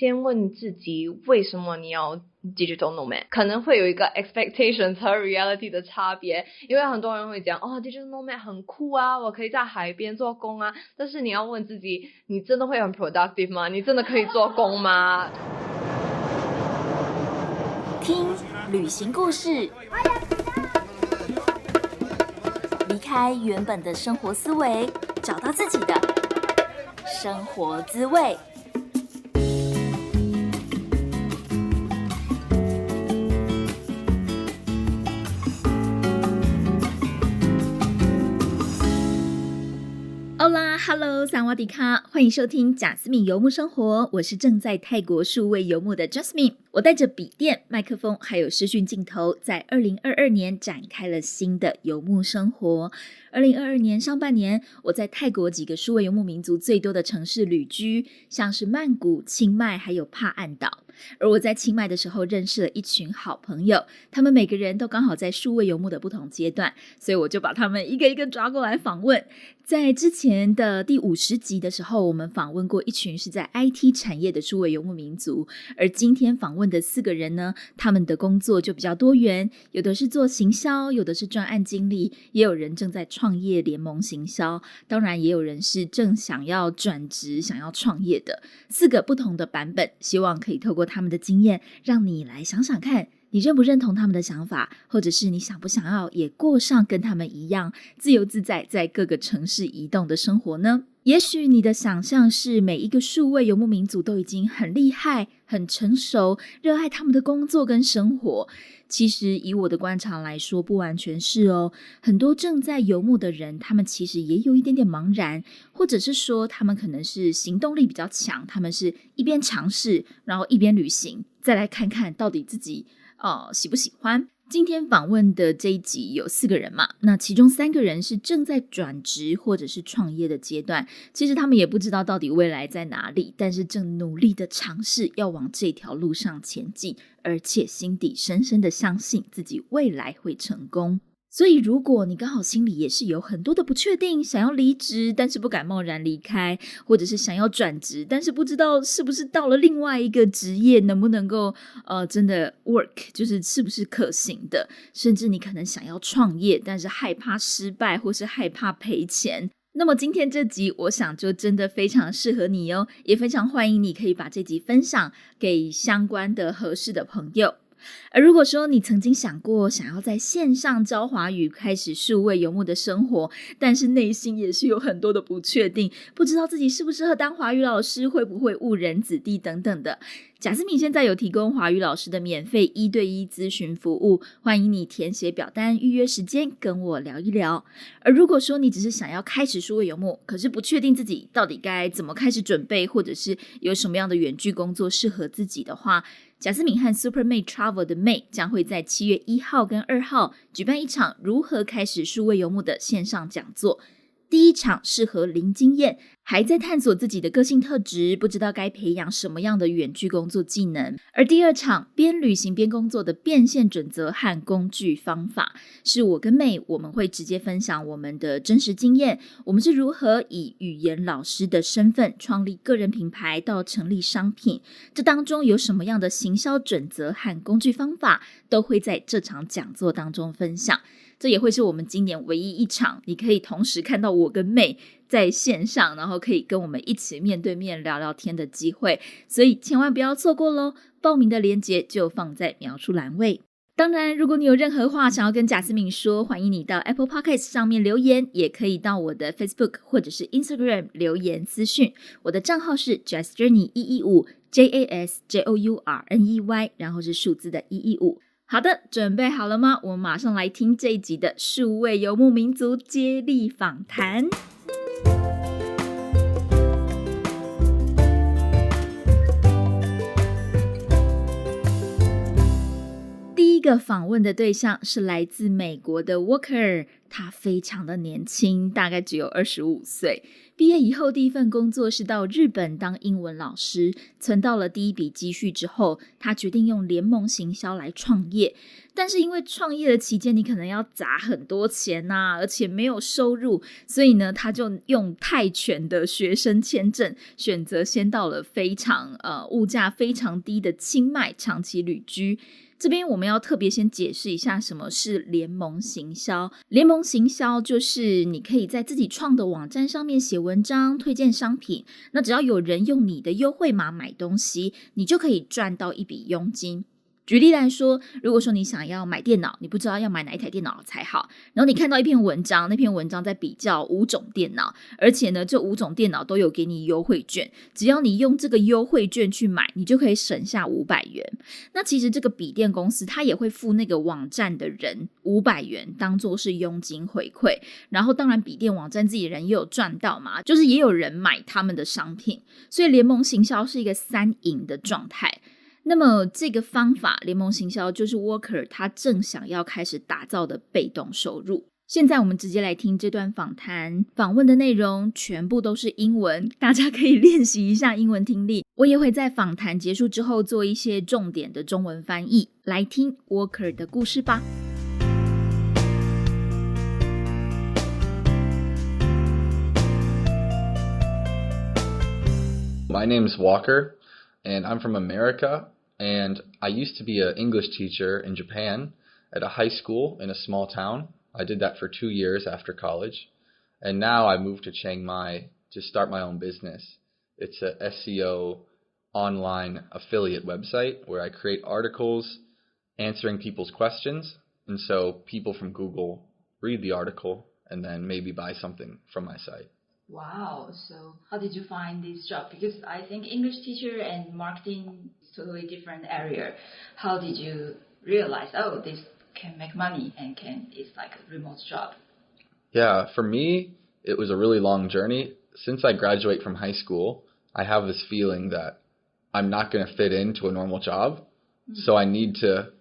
先问自己为什么你要 digital nomad， 可能会有一个 expectations 和 reality 的差别，因为很多人会讲digital nomad 很酷啊，我可以在海边做工啊，但是你要问自己，你真的会很 productive 吗？你真的可以做工吗？听旅行故事，离开原本的生活思维，找到自己的生活滋味。Hola, Hello, 萨瓦迪卡，欢迎收听贾斯敏游牧生活，我是正在泰国数位游牧的 Jasmine。我带着笔电、麦克风还有视讯镜头，在2022年展开了新的游牧生活。2022年上半年，我在泰国几个数位游牧民族最多的城市旅居，像是曼谷、清迈还有帕岸岛。而我在清迈的时候认识了一群好朋友，他们每个人都刚好在数位游牧的不同阶段，所以我就把他们一个一个抓过来访问。在之前的第50集的时候，我们访问过一群是在 IT 产业的数位游牧民族，而今天访问的4个人呢，他们的工作就比较多元，有的是做行销，有的是专案经理，也有人正在创业联盟行销，当然也有人是正想要转职想要创业的。4个不同的版本，希望可以透过他们的经验，让你来想想看，你认不认同他们的想法，或者是你想不想要也过上跟他们一样自由自在在各个城市移动的生活呢？也许你的想象是每一个数位游牧民族都已经很厉害很成熟，热爱他们的工作跟生活。其实以我的观察来说，不完全是哦。很多正在游牧的人，他们其实也有一点点茫然，或者是说他们可能是行动力比较强，他们是一边尝试然后一边旅行，再来看看到底自己喜不喜欢。今天访问的这一集有4个人嘛，那其中3个人是正在转职或者是创业的阶段，其实他们也不知道到底未来在哪里，但是正努力的尝试要往这条路上前进，而且心底深深的相信自己未来会成功。所以如果你刚好心里也是有很多的不确定，想要离职但是不敢贸然离开，或者是想要转职但是不知道是不是到了另外一个职业能不能够真的 work， 就是是不是可行的，甚至你可能想要创业但是害怕失败或是害怕赔钱，那么今天这集我想就真的非常适合你哦，也非常欢迎你可以把这集分享给相关的合适的朋友。而如果说你曾经想过想要在线上教华语，开始数位游牧的生活，但是内心也是有很多的不确定，不知道自己适不适合当华语老师，会不会误人子弟等等的，贾斯敏现在有提供华语老师的免费1对1咨询服务，欢迎你填写表单预约时间跟我聊一聊。而如果说你只是想要开始数位游牧，可是不确定自己到底该怎么开始准备，或者是有什么样的远距工作适合自己的话，贾斯敏和 Supermate Travel 的 May 将会在7月1号跟2号举办一场如何开始数位游牧的线上讲座。第一场适合零经验，还在探索自己的个性特质，不知道该培养什么样的远距工作技能。而第2场边旅行边工作的变现准则和工具方法，是我跟妹我们会直接分享我们的真实经验，我们是如何以语言老师的身份创立个人品牌到成立商品，这当中有什么样的行销准则和工具方法，都会在这场讲座当中分享。这也会是我们今年唯一一场你可以同时看到我跟妹在线上，然后可以跟我们一起面对面聊聊天的机会，所以千万不要错过咯。报名的链接就放在描述栏位。当然如果你有任何话想要跟贾斯敏说，欢迎你到 Apple Podcast 上面留言，也可以到我的 Facebook 或者是 Instagram 留言私讯，我的账号是 JasJourney115 JASJOURNEY， 然后是数字的115。好的，准备好了吗？我们马上来听这一集的数位游牧民族接力访谈。第一个访问的对象是来自美国的 Walker，他非常的年轻，大概只有25岁。毕业以后第一份工作是到日本当英文老师，存到了第一笔积蓄之后，他决定用联盟行销来创业。但是因为创业的期间你可能要砸很多钱啊，而且没有收入，所以呢他就用泰拳的学生签证，选择先到了非常物价非常低的清迈长期旅居。这边我们要特别先解释一下什么是联盟行销。联盟行销就是你可以在自己创的网站上面写文章推荐商品，那只要有人用你的优惠码买东西，你就可以赚到一笔佣金。举例来说，如果说你想要买电脑，你不知道要买哪一台电脑才好，然后你看到一篇文章，那篇文章在比较5种电脑，而且呢这5种电脑都有给你优惠券，只要你用这个优惠券去买，你就可以省下500元。那其实这个笔电公司它也会付那个网站的人500元当作是佣金回馈，然后当然笔电网站自己人也有赚到嘛，就是也有人买他们的商品，所以联盟行销是一个3赢的状态。那么这个方法联盟行销就是 Walker 他正想要开始打造的被动收入。现在我们直接来听这段访谈，访问的内容全部都是英文，大家可以练习一下英文听力，我也会在访谈结束之后做一些重点的中文翻译。来听 Walker 的故事吧。My name's Walker, and I'm from America, and I used to be an English teacher in Japan at a high school in a small town. I did that for 2 years after college, and now I moved to Chiang Mai to start my own business. It's a SEO online affiliate website where I create articles answering people's questions, and so people from Google read the article and then maybe buy something from my site. Wow. So how did you find this job? Because I think English teacher and marketing is totally different area. How did you realize, oh, this can make money and it's like a remote job? Yeah, for me, it was a really long journey. Since I graduate from high school, I have this feeling that I'm not going to fit into a normal job. Mm-hmm. So I need to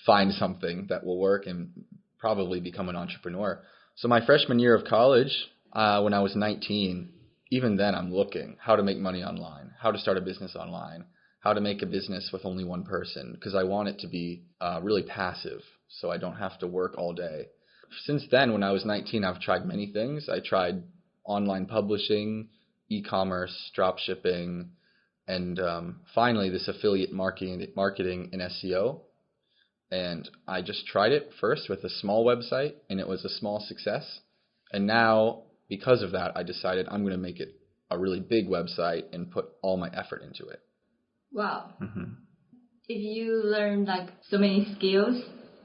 find something that will work and probably become an entrepreneur. So my freshman year of college, when I was 19, even then I'm looking how to make money online, how to start a business online, how to make a business with only one person, because I want it to be really passive so I don't have to work all day. Since then, when I was 19, I've tried many things. I tried online publishing, e-commerce, drop shipping, and finally this affiliate marketing and SEO. And I just tried it first with a small website, and it was a small success. And now, because of that, I decided I'm going to make it a really big website and put all my effort into it. Wow. Mm-hmm. If you learn like so many skills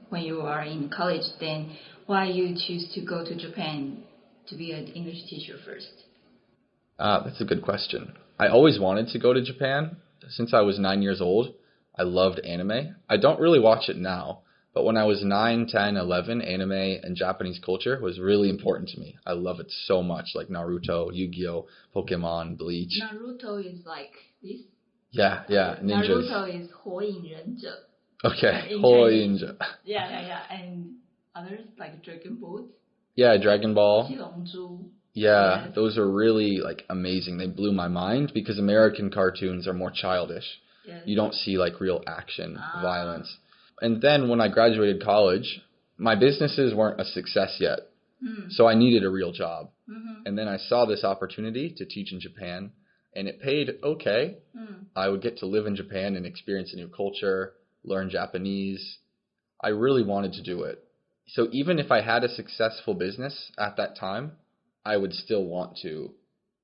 when you are in college, then why you choose to go to Japan to be an English teacher first? That's a good question. I always wanted to go to Japan. Since I was 9 years old, I loved anime. I don't really watch it now, but when I was 9, 10, 11, anime and Japanese culture was really important to me. I love it so much, like Naruto, Yu-Gi-Oh, Pokemon, Bleach. Naruto is like this? Yeah, ninjas. Naruto is 火影忍者. Okay, 火影忍者. Yeah. And others like Dragon Ball? Yeah, Dragon Ball. 七龙珠. Yeah, yes. Those are really like amazing. They blew my mind because American cartoons are more childish. Yes. You don't see like real action, violence. And then when I graduated college, my businesses weren't a success yet. So I needed a real job. Mm-hmm. And then I saw this opportunity to teach in Japan, and it paid okay. I would get to live in Japan and experience a new culture, learn Japanese. I really wanted to do it. So even if I had a successful business at that time, I would still want to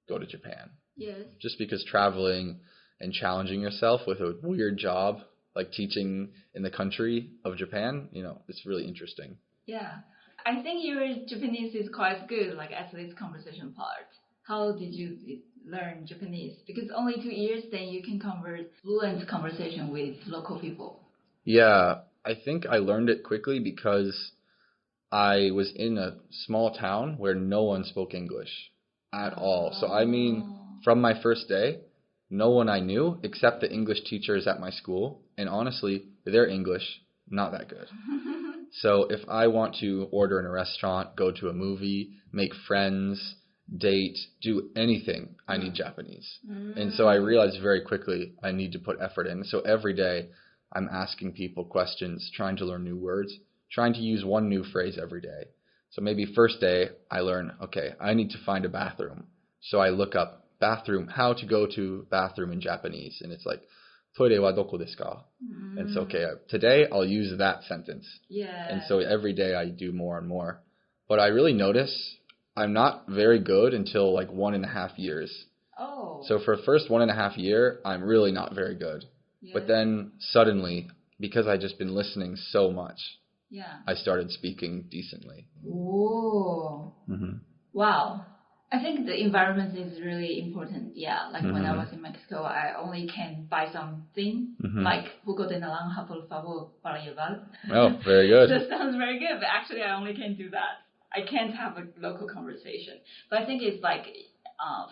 go to Japan. Yes. Just because traveling and challenging yourself with a weird job, like teaching in the country of Japan, it's really interesting. Yeah. I think your Japanese is quite good, like at least conversation part. How did you learn Japanese? Because only 2 years, then you can convert fluent conversation with local people. Yeah, I think I learned it quickly because I was in a small town where no one spoke English at all. So I mean, from my first day, no one I knew except the English teachers at my school. And honestly, their English, not that good. So if I want to order in a restaurant, go to a movie, make friends, date, do anything, I need Japanese. And so I realized very quickly I need to put effort in. So every day I'm asking people questions, trying to learn new words, trying to use one new phrase every day. So maybe first day I learn, okay, I need to find a bathroom. So I look up bathroom, how to go to bathroom in Japanese. And it's like, toire wa doko desu ka? And so, okay, today I'll use that sentence. Yeah. And so every day I do more and more. But I really notice I'm not very good until like 1.5 years. Oh. So for the first 1.5 year, I'm really not very good. Yes. But then suddenly, because I just been listening so much, yeah. I started speaking decently. Oh. Wow. I think the environment is really important. Yeah, like when I was in Mexico, I only can buy something like jugo de naranja por favor para llevar. Oh, very good. That sounds very good, but actually I only can do that. I can't have a local conversation. But I think it's like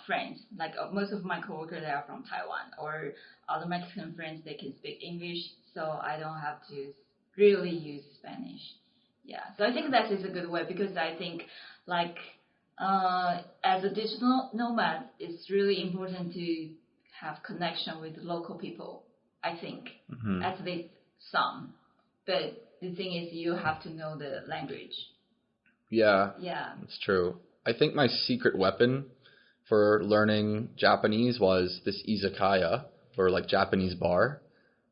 friends. Like most of my coworkers, they are from Taiwan, or other Mexican friends, they can speak English, so I don't have to really use Spanish. Yeah, so I think that is a good way, because I think like as a digital nomad, it's really important to have connection with local people, I think, at least some. But the thing is, you have to know the language. Yeah, yeah, it's true. I think my secret weapon for learning Japanese was this izakaya, or like Japanese bar,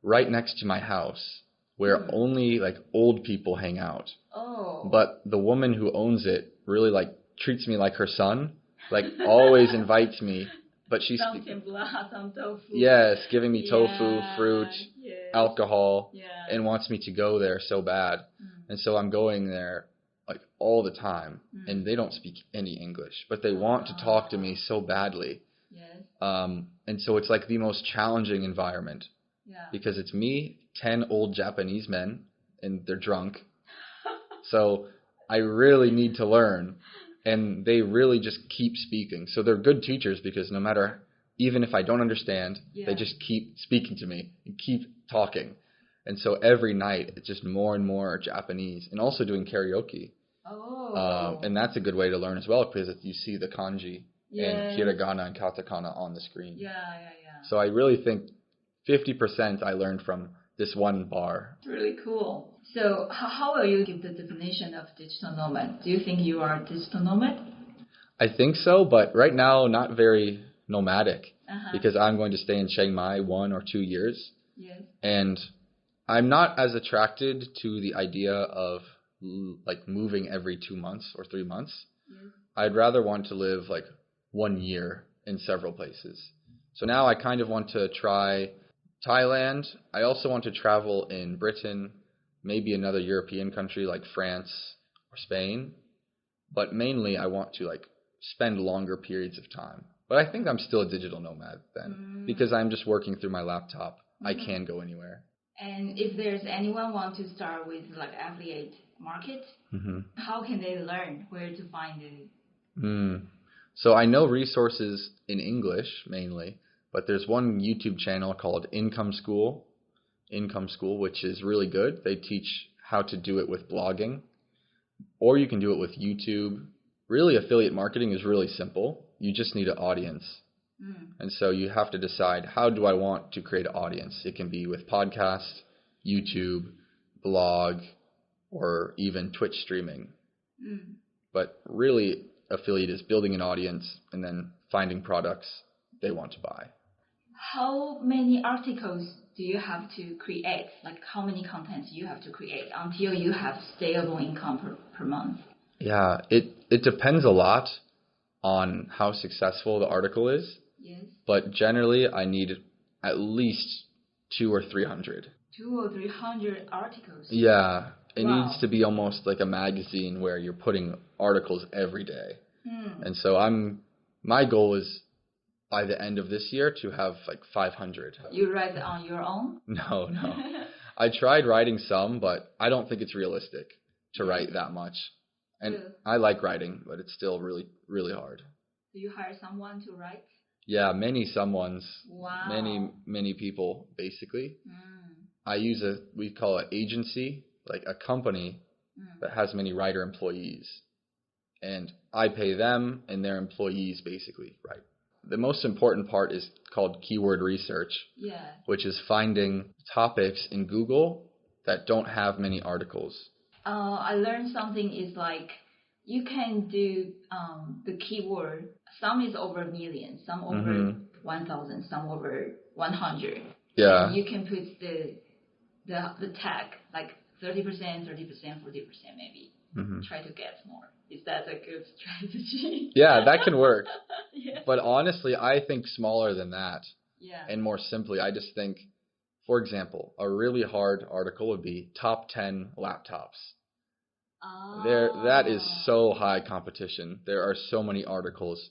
right next to my house, where only like old people hang out. Oh. But the woman who owns it really like treats me like her son, like always invites me. But she's some tempura, some tofu. Yes, giving me tofu, fruit, alcohol, and wants me to go there so bad. And so I'm going there like all the time, and they don't speak any English, but they want to talk to me so badly. Yes. And so it's like the most challenging environment, because it's me, 10 old Japanese men, and they're drunk. So I really need to learn, and they really just keep speaking. So they're good teachers, because no matter, even if I don't understand, they just keep speaking to me and keep talking. And so every night it's just more and more Japanese, and also doing karaoke. Oh. And that's a good way to learn as well, because you see the kanji and hiragana and katakana on the screen. Yeah. So I really think 50% I learned from this one bar. It's really cool. So how will you give the definition of digital nomad? Do you think you are a digital nomad? I think so, but right now not very nomadic, because I'm going to stay in Chiang Mai 1 or 2 years. Yes. And I'm not as attracted to the idea of like moving every 2 months or 3 months. Yes. I'd rather want to live like 1 year in several places. So now I kind of want to try Thailand. I also want to travel in Britain, maybe another European country like France or Spain. But mainly I want to like spend longer periods of time. But I think I'm still a digital nomad then, because I'm just working through my laptop. I can go anywhere. And if there's anyone want to start with like affiliate market, how can they learn where to find it? So I know resources in English mainly, but there's one YouTube channel called Income School, which is really good. They teach how to do it with blogging, or you can do it with YouTube. Really, affiliate marketing is really simple. You just need an audience. And so you have to decide, how do I want to create an audience? It can be with podcast, YouTube, blog, or even Twitch streaming. But really, affiliate is building an audience and then finding products they want to buy. How many articles do you have to create? Like how many contents you have to create until you have stable income per month? Yeah, it depends a lot on how successful the article is. Yes. But generally, I need at least 200 or 300. 200 or 300 articles? Yeah. It needs to be almost like a magazine where you're putting articles every day. And so my goal is by the end of this year to have like 500. You write on your own? No. I tried writing some, but I don't think it's realistic to write that much. And I like writing, but it's still really, really hard. Do you hire someone to write? Yeah, many someones. Wow. Many people, basically. I use we call it agency, like a company that has many writer employees. And I pay them and their employees basically, right? The most important part is called keyword research, which is finding topics in Google that don't have many articles. I learned something is like you can do the keyword. Some is over a million, some over 1,000, some over 100. Yeah. And you can put the tag like 30%, 30%, 40% maybe. Try to get more. Is that a good strategy? Yeah, that can work. Yeah. But honestly, I think smaller than that. Yeah. And more simply, I just think, for example, a really hard article would be top 10 laptops. That is so high competition. There are so many articles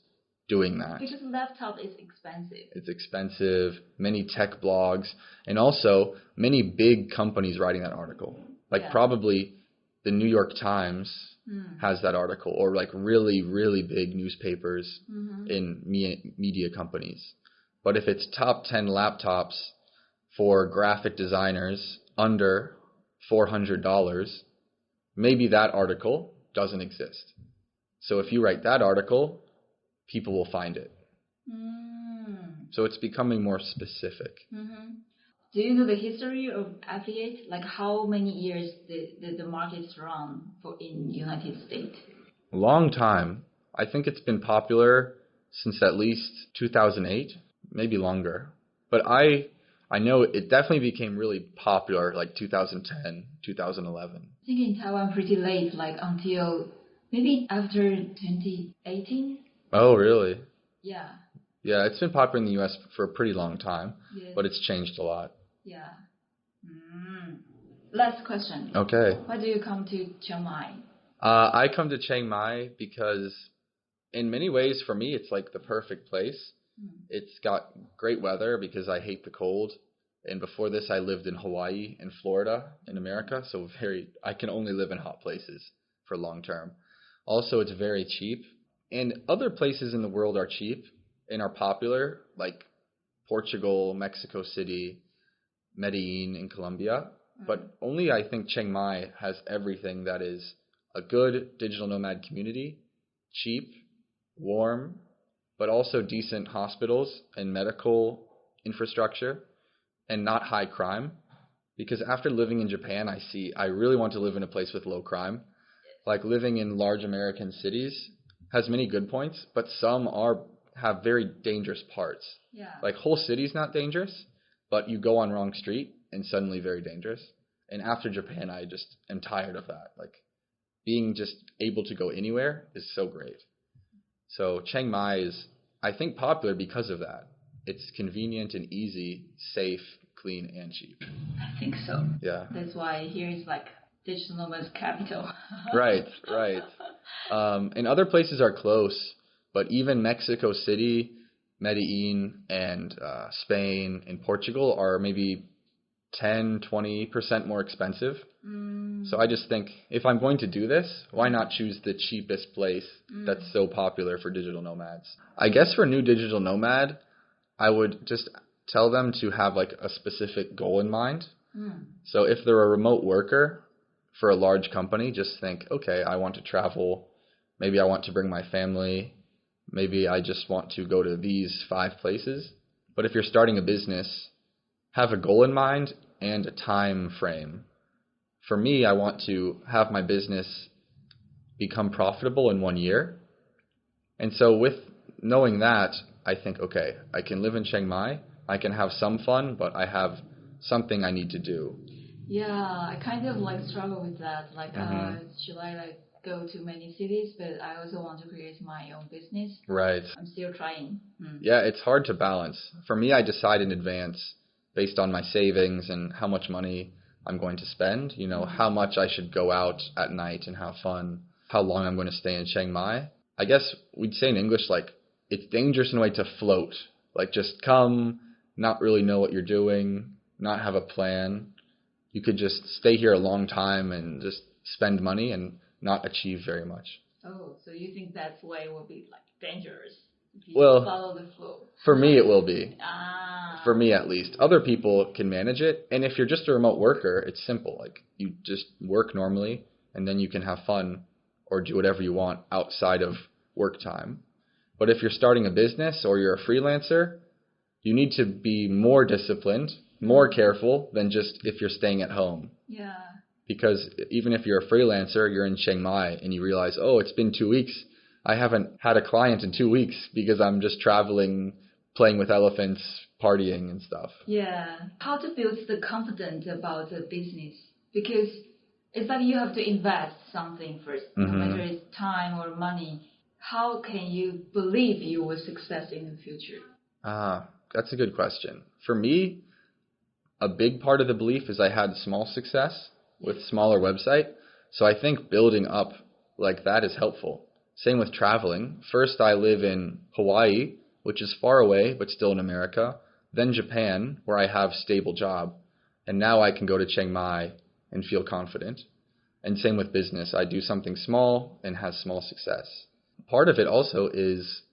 doing that. Because laptop is expensive. It's expensive, many tech blogs, and also many big companies writing that article. Like probably the New York Times has that article, or like really, really big newspapers in media companies. But if it's top 10 laptops for graphic designers under $400, maybe that article doesn't exist. So if you write that article, people will find it. So it's becoming more specific. Do you know the history of affiliate? Like how many years the market's run for in United States? Long time. I think it's been popular since at least 2008, maybe longer. But I know it definitely became really popular like 2010, 2011. I think in Taiwan pretty late, like until maybe after 2018. Oh, really? Yeah. Yeah, it's been popular in the U.S. for a pretty long time, but it's changed a lot. Yeah. Last question. Okay. Why do you come to Chiang Mai? I come to Chiang Mai because in many ways for me it's like the perfect place. It's got great weather because I hate the cold. And before this I lived in Hawaii and Florida in America, so I can only live in hot places for long term. Also, it's very cheap. And other places in the world are cheap and are popular, like Portugal, Mexico City, Medellin in Colombia. But only I think Chiang Mai has everything that is a good digital nomad community, cheap, warm, but also decent hospitals and medical infrastructure, and not high crime. Because after living in Japan, I really want to live in a place with low crime. Like living in large American cities has many good points, but some have very dangerous parts. Yeah. Like whole city's not dangerous, but you go on wrong street and suddenly very dangerous. And after Japan, I just am tired of that. Like being just able to go anywhere is so great. So Chiang Mai is, I think, popular because of that. It's convenient and easy, safe, clean, and cheap. I think so. Yeah. That's why here is like digital nomad's capital. Right. And other places are close, but even Mexico City, Medellin, and Spain and Portugal are maybe 10-20% more expensive. So I just think if I'm going to do this, why not choose the cheapest place that's so popular for digital nomads? I guess for a new digital nomad, I would just tell them to have like a specific goal in mind. So if they're a remote worker for a large company, just think, okay, I want to travel. Maybe I want to bring my family. Maybe I just want to go to these 5 places. But if you're starting a business, have a goal in mind and a time frame. For me, I want to have my business become profitable in 1 year. And so with knowing that, I think, okay, I can live in Chiang Mai, I can have some fun, but I have something I need to do. Yeah, I kind of like struggle with that. Like, should I like go to many cities, but I also want to create my own business. Right. I'm still trying. Yeah, it's hard to balance. For me, I decide in advance based on my savings and how much money I'm going to spend, you know, how much I should go out at night and have fun, how long I'm going to stay in Chiang Mai. I guess we'd say in English, like, it's dangerous in a way to float. Like, just come, not really know what you're doing, not have a plan. You could just stay here a long time and just spend money and not achieve very much. Oh, so you think that way will be like dangerous if you Well, follow the flow? For me, it will be. For me, at least. Other people can manage it. And if you're just a remote worker, it's simple. Like, you just work normally, and then you can have fun or do whatever you want outside of work time. But if you're starting a business or you're a freelancer, you need to be more disciplined, more careful than just if you're staying at home. Yeah. Because even if you're a freelancer, you're in Chiang Mai and you realize, oh, it's been 2 weeks. I haven't had a client in 2 weeks because I'm just traveling, playing with elephants, partying and stuff. Yeah. How to build the confidence about the business? Because it's like you have to invest something first, no matter it's time or money. How can you believe you will success in the future? That's a good question. For me, a big part of the belief is I had small success with smaller website. So I think building up like that is helpful. Same with traveling. First, I live in Hawaii, which is far away, but still in America. Then Japan, where I have stable job. And now I can go to Chiang Mai and feel confident. And same with business. I do something small and has small success. Part of it also is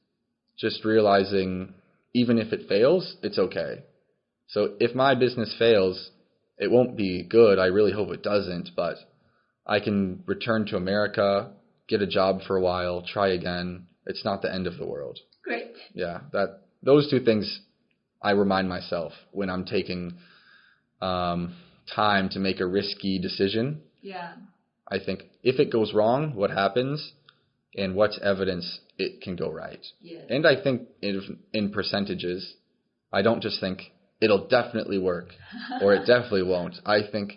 just realizing even if it fails, it's okay. So if my business fails, it won't be good. I really hope it doesn't, but I can return to America, get a job for a while, try again. It's not the end of the world. Great. Yeah, those two things I remind myself when I'm taking time to make a risky decision. Yeah. I think if it goes wrong, what happens and what's evidence it can go right. Yeah. And I think in percentages, I don't just think it'll definitely work or it definitely won't. I think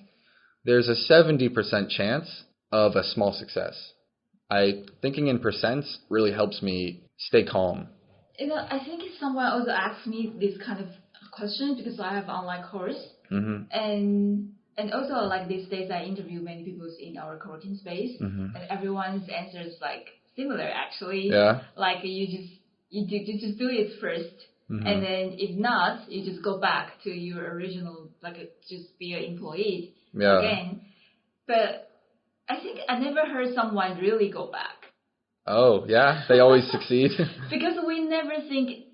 there's a 70% chance of a small success. Thinking in percents really helps me stay calm. I think someone also asked me this kind of question because I have online course. And also like these days I interview many people in our coworking space and everyone's answer is like similar actually. Yeah. Like you just do it first. And then if not, you just go back to your original, just be an employee again. But I think I never heard someone really go back. Oh, yeah? They always succeed? Because we never think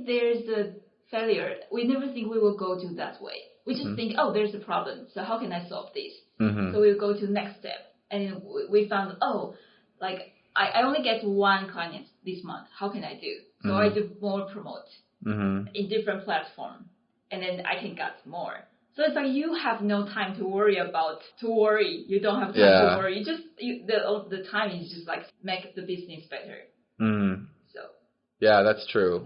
there's a failure. We never think we will go to that way. We just think, oh, there's a problem. So how can I solve this? So we'll go to the next step. And we found, I only get one client this month. How can I do? So I do more promote in different platform, and then I can get more. So it's like you have no time to worry. You don't have time to worry. The time is just like make the business better. So yeah, that's true.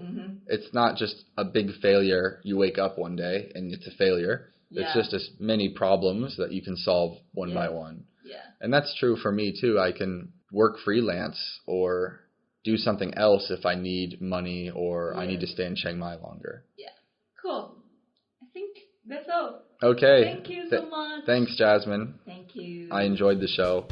It's not just a big failure. You wake up one day and it's a failure. It's just as many problems that you can solve one by one. Yeah, and that's true for me too. I can work freelance or do something else if I need money or I need to stay in Chiang Mai longer. Yeah. Cool. I think that's all. Okay. Thank you so much. Thanks, Jasmine. Thank you. I enjoyed the show.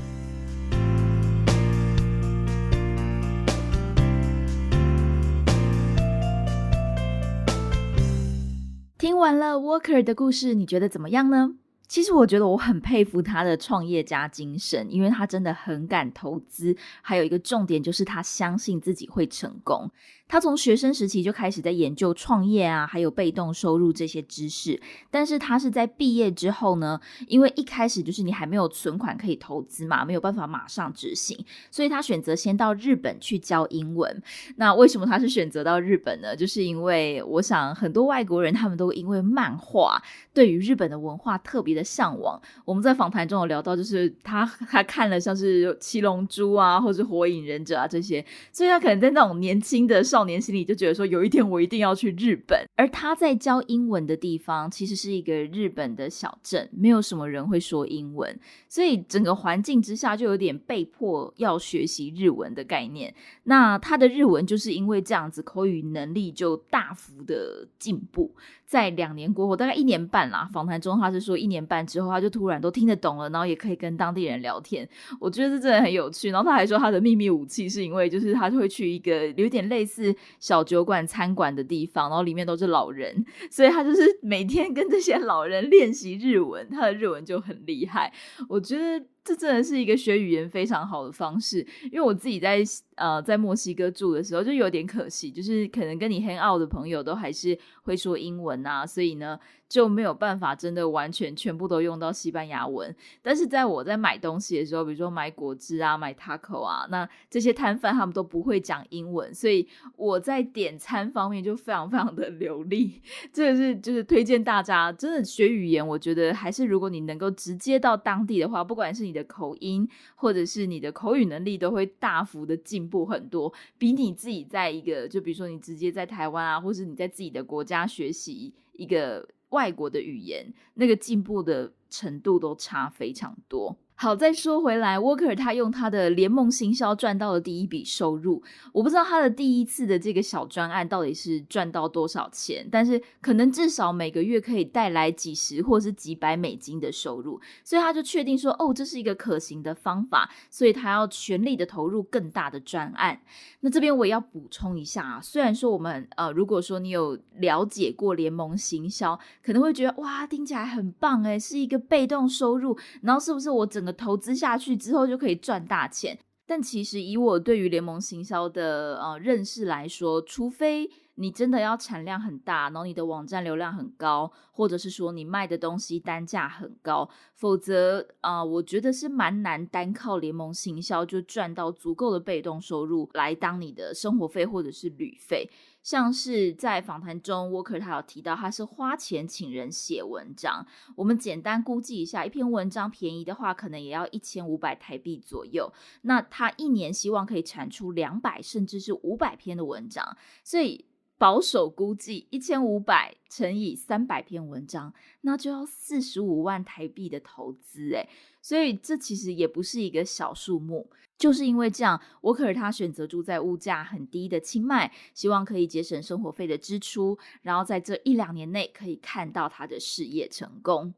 听完了 Walker 的故事，你觉得怎么样呢？其实我觉得我很佩服他的创业家精神，因为他真的很敢投资，还有一个重点就是他相信自己会成功。他从学生时期就开始在研究创业啊，还有被动收入这些知识，但是他是在毕业之后呢，因为一开始就是你还没有存款可以投资嘛，没有办法马上执行，所以他选择先到日本去教英文。那为什么他是选择到日本呢？就是因为我想很多外国人他们都因为漫画对于日本的文化特别的向往。我们在访谈中有聊到，就是他看了像是七龙珠啊，或是火影忍者啊这些，所以他可能在那种年轻的少年心里就觉得说有一天我一定要去日本。而他在教英文的地方其实是一个日本的小镇，没有什么人会说英文，所以整个环境之下就有点被迫要学习日文的概念。那他的日文就是因为这样子口语能力就大幅的进步，在2年过后大概1年半啦，访谈中他是说1年半之后他就突然都听得懂了，然后也可以跟当地人聊天。我觉得这真的很有趣。然后他还说他的秘密武器是因为就是他会去一个有点类似小酒馆餐馆的地方，然后里面都是老人，所以他就是每天跟这些老人练习日文，他的日文就很厉害。我觉得这真的是一个学语言非常好的方式。因为我自己在墨西哥住的时候就有点可惜，就是可能跟你 hang out 的朋友都还是会说英文啊，所以呢就没有办法真的完全全部都用到西班牙文。但是在我在买东西的时候，比如说买果汁啊，买 taco 啊，那这些摊贩他们都不会讲英文，所以我在点餐方面就非常非常的流利。这个是就是推荐大家真的学语言，我觉得还是如果你能够直接到当地的话，不管是你的口音或者是你的口语能力都会大幅的进步很多，比你自己在一个就比如说你直接在台湾啊，或是你在自己的国家学习一个外国的语言，那个进步的程度都差非常多。好，再说回来 Walker 他用他的联盟行销赚到了第一笔收入，我不知道他的第一次的这个小专案到底是赚到多少钱，但是可能至少每个月可以带来几十或是几百美金的收入，所以他就确定说这是一个可行的方法，所以他要全力的投入更大的专案。那这边我也要补充一下虽然说我们如果说你有了解过联盟行销，可能会觉得哇听起来很棒是一个被动收入，然后是不是我整个投资下去之后就可以赚大钱？但其实以我对于联盟行销的认识来说，除非你真的要产量很大，然后你的网站流量很高，或者是说你卖的东西单价很高，否则我觉得是蛮难单靠联盟行销就赚到足够的被动收入来当你的生活费或者是旅费。像是在访谈中 Walker 他有提到他是花钱请人写文章，我们简单估计一下，一篇文章便宜的话可能也要1500台币左右，那他一年希望可以产出200甚至是500篇的文章，所以保守估计1500乘以300篇文章，那就要45万台币的投资所以这其实也不是一个小数目。就是因为这样，Walker他选择住在物价很低的清迈，希望可以节省生活费的支出，然后在这1-2年内可以看到他的事业成功。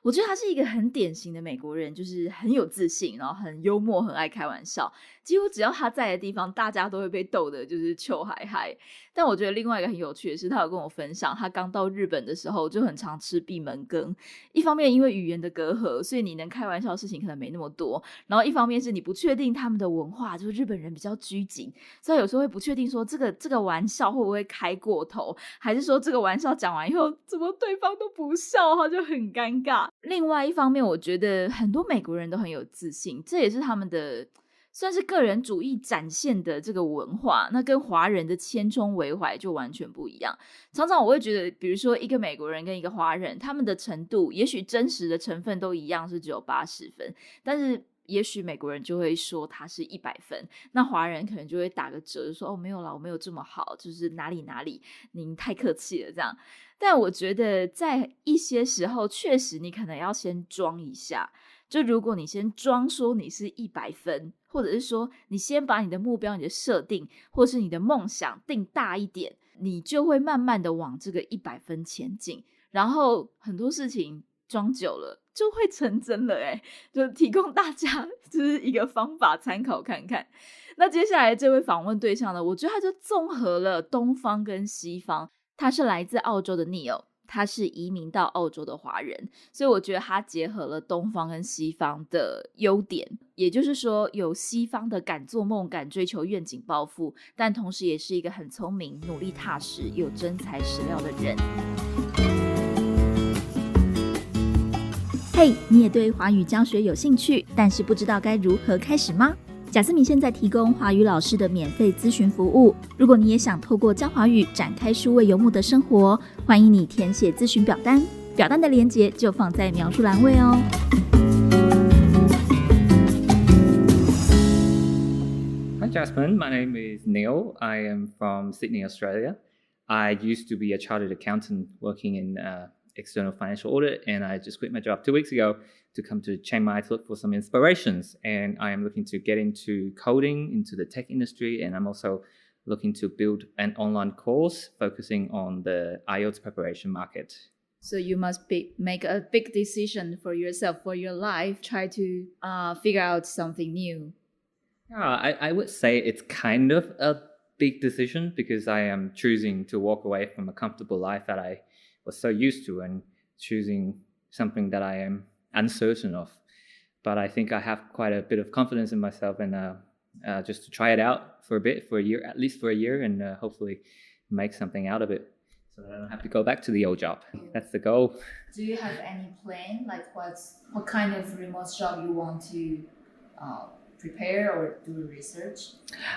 我觉得他是一个很典型的美国人，就是很有自信，然后很幽默，很爱开玩笑，几乎只要他在的地方大家都会被逗的就是糗嗨嗨。但我觉得另外一个很有趣的是，他有跟我分享他刚到日本的时候就很常吃闭门羹，一方面因为语言的隔阂，所以你能开玩笑的事情可能没那么多，然后一方面是你不确定他们的文化，就是日本人比较拘谨，所以有时候会不确定说这个玩笑会不会开过头，还是说这个玩笑讲完以后怎么对方都不笑，他就很尴尬。另外一方面我觉得很多美国人都很有自信，这也是他们的算是个人主义展现的这个文化，那跟华人的千冲为怀就完全不一样。常常我会觉得比如说一个美国人跟一个华人，他们的程度也许真实的成分都一样是只有80分，但是也许美国人就会说他是100分，那华人可能就会打个折，就说没有啦，我没有这么好，就是哪里您太客气了这样。但我觉得在一些时候确实你可能要先装一下，就如果你先装说你是100分，或者是说你先把你的目标、你的设定或是你的梦想定大一点，你就会慢慢的往这个100分前进，然后很多事情装久了就会成真了就提供大家就是一个方法参考看看。那接下来这位访问对象呢，我觉得他就综合了东方跟西方，他是来自澳洲的 Neil， 他是移民到澳洲的华人，所以我觉得他结合了东方跟西方的优点，也就是说有西方的敢做梦、敢追求愿景抱负，但同时也是一个很聪明、努力踏实、有真材实料的人。嘿，你也对华语教学有兴趣，但是不知道该如何开始吗？贾思敏现在提供华语老师的免费咨询服务，如果你也想透过教华语展开数位游牧的生活，欢迎你填写咨询表单，表单的连结就放在描述栏位哦。Hi Jasmine, my name is Neil. I am from Sydney, Australia. I used to be a chartered accountant working in external financial audit, and I just quit my job 2 weeks ago to come to Chiang Mai to look for some inspirations. And I am looking to get into coding, into the tech industry, and I'm also looking to build an online course focusing on the IELTS preparation market. So you must make a big decision for yourself, for your life, try to figure out something new. Yeah, I would say it's kind of a big decision because I am choosing to walk away from a comfortable life that I was so used to and choosing something that I am uncertain of. But I think I have quite a bit of confidence in myself and just to try it out for a bit, for a year, at least for a year, and hopefully make something out of it. so that I don't have to go back to the old job. That's the goal. Do you have any plan, like what kind of remote job you want to prepare or do research?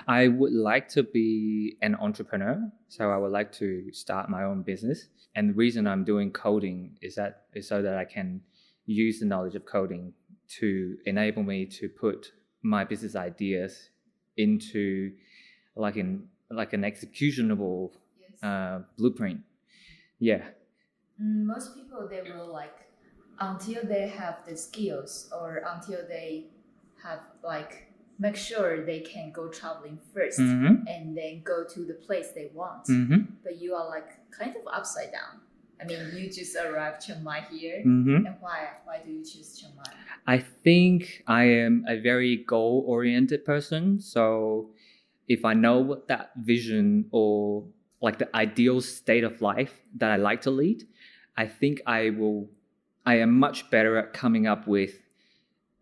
I would like to be an entrepreneur, so I would like to start my own business. And the reason I'm doing coding is so that I can use the knowledge of coding to enable me to put my business ideas into like an executionable blueprint. Yeah. Most people, they will like, until they have the skills or until they have like make sure they can go traveling first and then go to the place they want. But you are like kind of upside down. I mean, you just arrived Chiang Mai here, and why do you choose Chiang Mai? I think I am a very goal-oriented person. So if I know what that vision or like the ideal state of life that I like to lead, I think I am much better at coming up with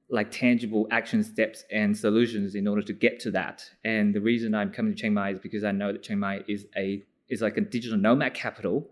like tangible action steps and solutions in order to get to that. And the reason I'm coming to Chiang Mai is because I know that Chiang Mai is like a digital nomad capital,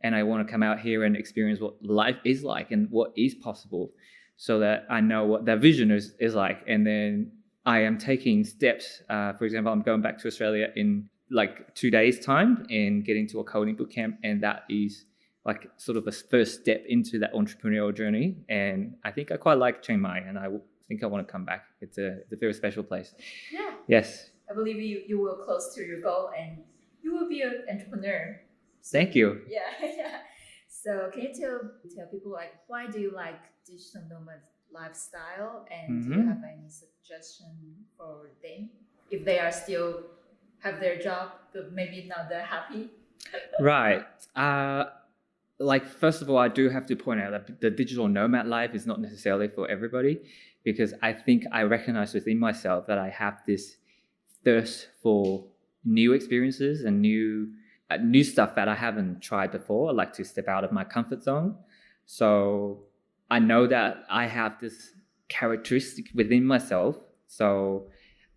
and I want to come out here and experience what life is like and what is possible, so that I know what that vision is like. And then I am taking steps. For example, I'm going back to Australia in like 2 days' time and getting to a coding bootcamp, and that is like sort of a first step into that entrepreneurial journey. And I think I quite like Chiang Mai, and I think I want to come back. It's a very special place. Yeah. Yes. I believe you will close to your goal and you will be an entrepreneur. Thank you. Yeah. So can you tell people like why do you like digital nomad lifestyle, and do you have any suggestion for them if they are still have their job but maybe not that happy? Right. Like, first of all, I do have to point out that the digital nomad life is not necessarily for everybody, because I think I recognize within myself that I have this thirst for new experiences and new stuff that I haven't tried before. I like to step out of my comfort zone. So I know that I have this characteristic within myself. So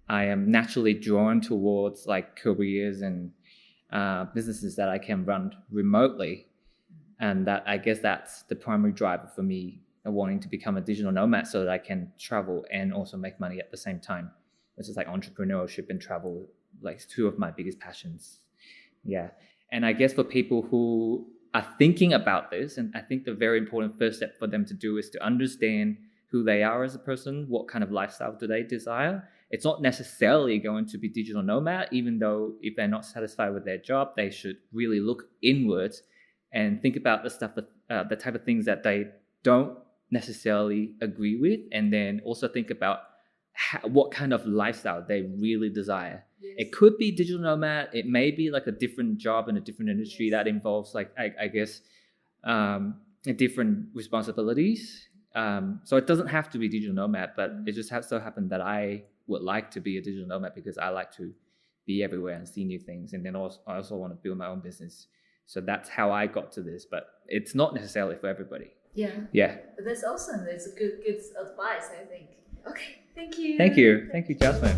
I am naturally drawn towards like careers and businesses that I can run remotely. And that, I guess that's the primary driver for me wanting to become a digital nomad, so that I can travel and also make money at the same time. Which is like entrepreneurship and travel, like two of my biggest passions. Yeah. And I guess for people who are thinking about this, and I think the very important first step for them to do is to understand who they are as a person, what kind of lifestyle do they desire. It's not necessarily going to be digital nomad, even though if they're not satisfied with their job, they should really look inwards and think about the stuff, the type of things that they don't necessarily agree with, and then also think about what kind of lifestyle they really desire. Yes. It could be digital nomad. It may be like a different job in a different industry that involves like, I guess, different responsibilities. So it doesn't have to be digital nomad, but it just so happened that I would like to be a digital nomad because I like to be everywhere and see new things. And then I also want to build my own business. So that's how I got to this, but it's not necessarily for everybody. Yeah. But that's awesome. That's a good advice, I think. Okay, thank you. Thank you, Jasmine.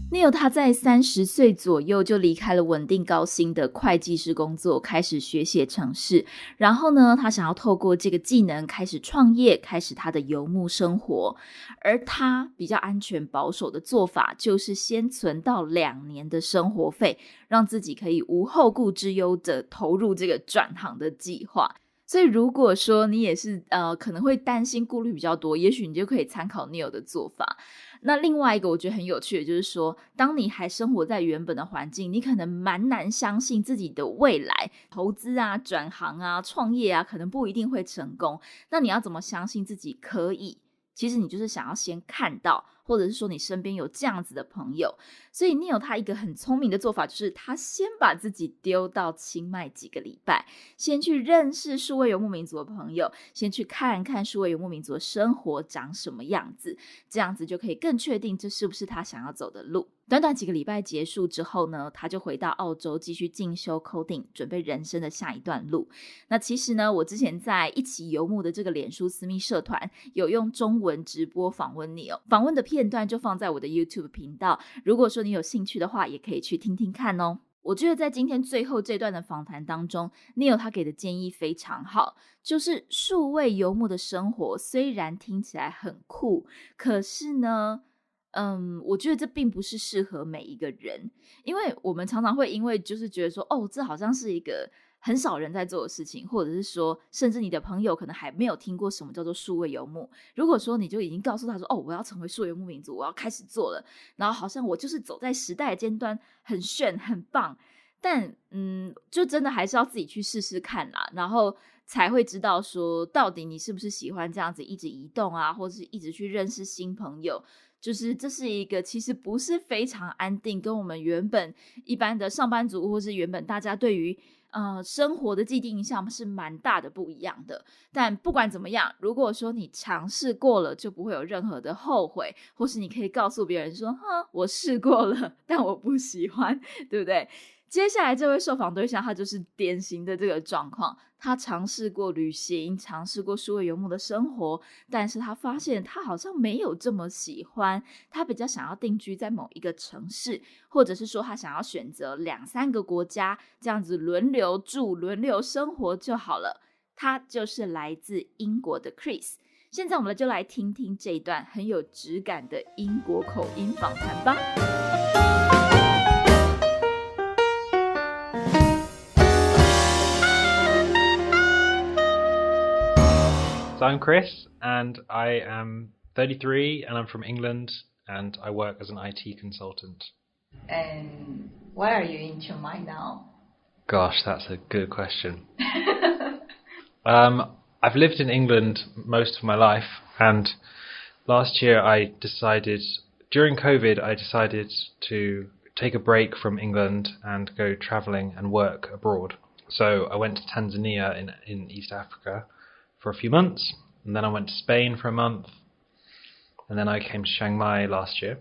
Neil 他在30岁左右就离开了稳定高薪的会计师工作，开始学写程式。然后呢，他想要透过这个技能开始创业，开始他的游牧生活。而他比较安全保守的做法，就是先存到2年的生活费，让自己可以无后顾之忧的投入这个转行的计划。所以如果说你也是可能会担心顾虑比较多，也许你就可以参考 Neil 的做法。那另外一个我觉得很有趣的就是说，当你还生活在原本的环境，你可能蛮难相信自己的未来投资啊、转行啊、创业啊可能不一定会成功。那你要怎么相信自己可以？其实你就是想要先看到，或者是说你身边有这样子的朋友。所以Neil他一个很聪明的做法，就是他先把自己丢到清迈几个礼拜，先去认识数位游牧民族的朋友，先去看看数位游牧民族的生活长什么样子，这样子就可以更确定这是不是他想要走的路。短短几个礼拜结束之后呢，他就回到澳洲继续进修 coding， 准备人生的下一段路。那其实呢，我之前在一起游牧的这个脸书私密社团有用中文直播访问Neil，访问的片段就放在我的 YouTube 频道，如果说你有兴趣的话，也可以去听听看哦。我觉得在今天最后这段的访谈当中， Neil 他给的建议非常好，就是数位游牧的生活虽然听起来很酷，可是呢我觉得这并不是适合每一个人，因为我们常常会因为就是觉得说这好像是一个很少人在做的事情，或者是说甚至你的朋友可能还没有听过什么叫做数位游牧，如果说你就已经告诉他说我要成为数位游牧民族，我要开始做了，然后好像我就是走在时代的尖端，很炫很棒，但就真的还是要自己去试试看啦，然后才会知道说到底你是不是喜欢这样子一直移动啊，或是一直去认识新朋友，就是这是一个其实不是非常安定，跟我们原本一般的上班族或是原本大家对于生活的既定印象是蛮大的不一样的。但不管怎么样，如果说你尝试过了，就不会有任何的后悔，或是你可以告诉别人说我试过了，但我不喜欢，对不对？接下来这位受访对象他就是典型的这个状况，他尝试过旅行，尝试过数位游牧的生活，但是他发现他好像没有这么喜欢，他比较想要定居在某一个城市，或者是说他想要选择2-3个国家，这样子轮流住轮流生活就好了。他就是来自英国的 Chris。 现在我们就来听听这一段很有质感的英国口音访谈吧。So I'm Chris, and I am 33, and I'm from England, and I work as an IT consultant. And why are you in Chiang Mai now? Gosh, that's a good question. I've lived in England most of my life, and last year during COVID, I decided to take a break from England and go travelling and work abroad. So I went to Tanzania in East Africa for a few months, and then I went to Spain for a month, and then I came to Chiang Mai last year.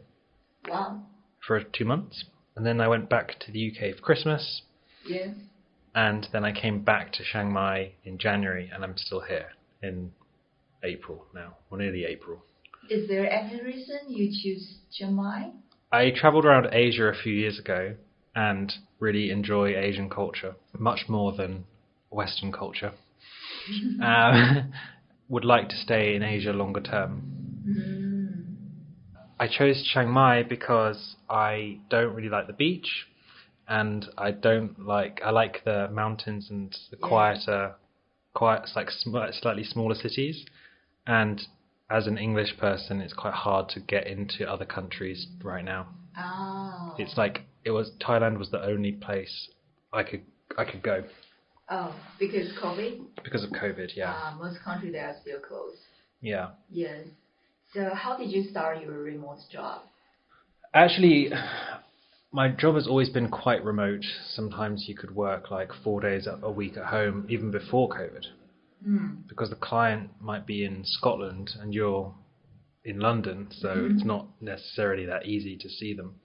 Wow. For 2 months, and then I went back to the UK for Christmas. Yes. And then I came back to Chiang Mai in January, and I'm still here in April now, or nearly April. Is there any reason you choose Chiang Mai? I travelled around Asia a few years ago and really enjoy Asian culture much more than Western culture. Would like to stay in Asia longer term. I chose Chiang Mai because I don't really like the beach, and I like the mountains and the slightly smaller cities. And as an English person, it's quite hard to get into other countries right now. Oh. It's like Thailand was the only place I could go. Oh, because COVID? Because of COVID, yeah. Most countries they are still closed. Yeah. Yes. So how did you start your remote job? Actually, my job has always been quite remote. Sometimes you could work like 4 days a week at home, even before COVID. Because the client might be in Scotland and you're in London, so it's not necessarily that easy to see them.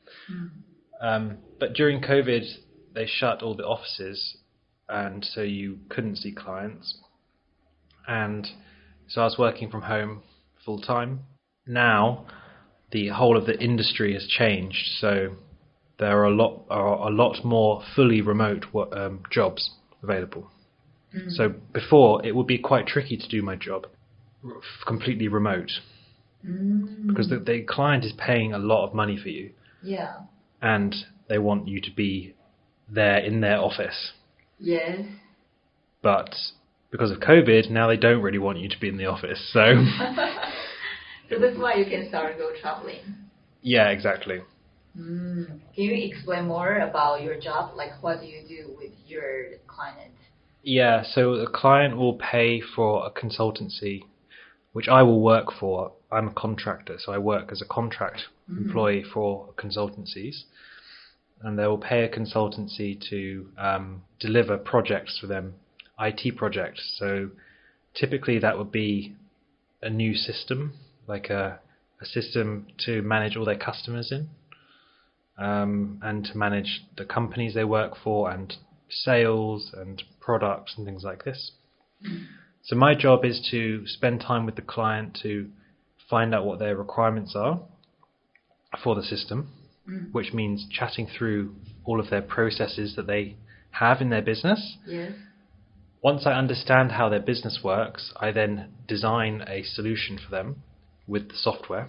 But during COVID, they shut all the offices, and so you couldn't see clients. And so I was working from home full time. Now, the whole of the industry has changed, so there are a lot more fully remote jobs available. So before, it would be quite tricky to do my job completely remote, because the client is paying a lot of money for you. Yeah. And they want you to be there in their office. Yes. But because of COVID, now they don't really want you to be in the office. So So that's why you can start go traveling. Yeah, exactly. Can you explain more about your job? Like, what do you do with your client? Yeah, so the client will pay for a consultancy, which I will work for. I'm a contractor, so I work as a contract employee for consultancies. And they will pay a consultancy to deliver projects for them, IT projects. So typically that would be a new system, like a system to manage all their customers in. and to manage the companies they work for and sales and products and things like this. So my job is to spend time with the client to find out what their requirements are for the system, which means chatting through all of their processes that they have in their business. Yes. Once I understand how their business works, I then design a solution for them with the software.